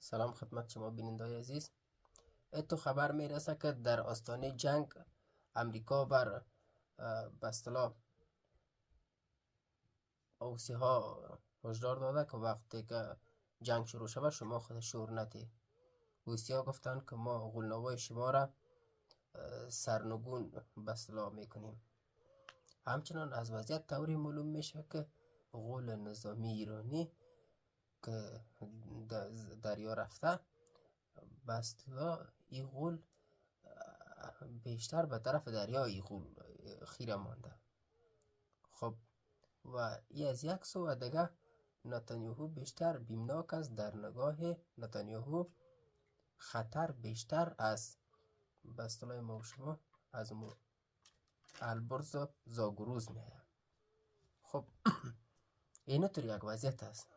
سلام خدمت شما بینندای عزیز. اتو خبر میرسه که در آستانه جنگ امریکا بر به اصطلاح اوسی ها هشدار داده که وقتی که جنگ شروع شود شما خود شور ندید. اوسی ها گفتن که ما غولنوای شما را سرنگون به اصطلاح میکنیم. همچنان از وضعیت طوری معلوم میشه که غول نظامی ایرانی که دریا رفته به اصطلاح این غول بیشتر به طرف دریای غول خیره مانده. خب و ای از یک سو دیگه نتانیاهو بیشتر بیمناک است. در نگاه نتانیاهو خطر بیشتر از به اصطلاح ما و شما از البرز زاگروز میه. خب اینو طور یک وضعیت است.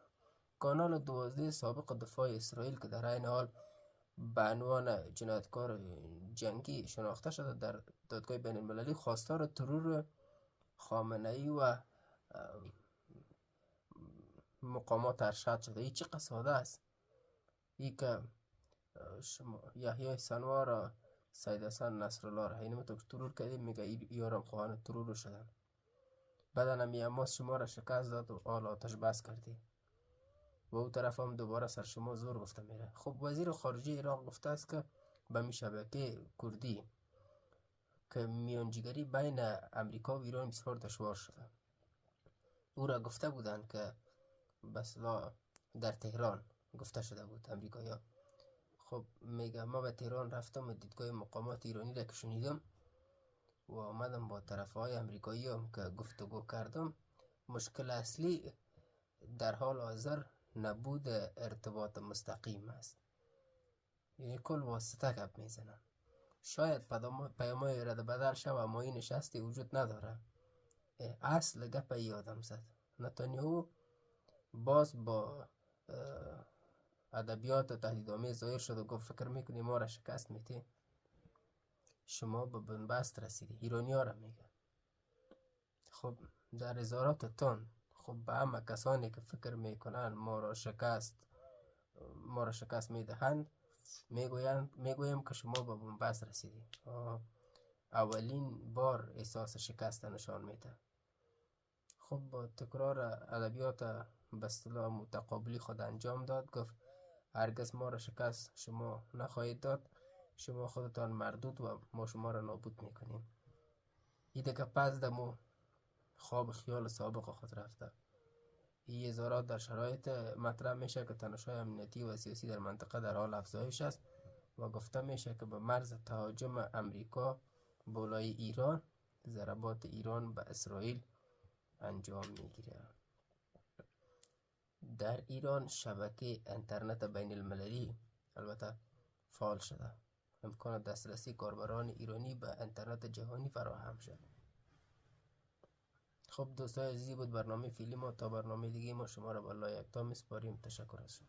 کانال 12 سابق دفاع اسرائیل که در این حال به عنوان جنایتکار جنگی شناخته شده در دادگاه بین المللی خواستار ترور خامنه‌ای و مقامات ارشد شده. این چه قصاده است؟ ای که شما یحیی سنوار سید حسن نصرالله را اینو تو ترور کردیم میگه یارم خواهان ترور شدن. بعدا هم یماس شما را شکست داد و آل آتش بس کردی و او طرف هم دوباره سر شما زور گفته میره. خب وزیر خارجه عراق گفته است که به می شبکه کردی که میانجیگری بین امریکا و ایران بسیار دشوار شده. او را گفته بودند که بسلا در تهران گفته شده بود امریکایا. خب میگه ما به تهران رفتم و دیدگاه مقامات ایرانی را که شنیدم و آمدم با طرف های امریکایی هم که گفتگو کردم. مشکل اصلی در حال حاضر نبود ارتباط مستقیم است، یعنی کل واسطه گپ میزنن. شاید پیامای رد بدل شو اما این نشستی وجود نداره. اصل گپ ای آدم زد. نتانیاهو باز با ادبیات تهدیدآمیز ظاهر شد و گفت فکر میکنی ما را شکست میدی؟ شما به بنبست رسیدی. ایرانی ها را میگه. خب در هزارات تن خب به همه کسانی که فکر میکنن ما را شکست میدهند میگویم که شما به بنبست رسیدی. اولین بار احساس شکست نشان میده. خب با تکرار ادبیات به اصطلاح متقابلی خود انجام داد. گفت هرگز ما را شکست شما نخواهید داد، شما خودتان مردود و ما شما را نابود میکنیم. این دیگه پس دمو خواب خیال سابق خود رفته. این اظهارات در شرایط مطرح میشه که تنش‌های امنیتی و سیاسی در منطقه در حال افزایش است و گفته میشه که به مرز تهاجم امریکا بالای ایران ضربات ایران به اسرائیل انجام میگیره. در ایران شبکه اینترنت بین المللی البته فعال شده. امکان دسترسی کاربران ایرانی به اینترنت جهانی فراهم شد. خب دوستای عزیزی بود برنامه فیلم ما. تا برنامه دیگه ما شما را بالله یکتا میسپاریم. تشکر از شما.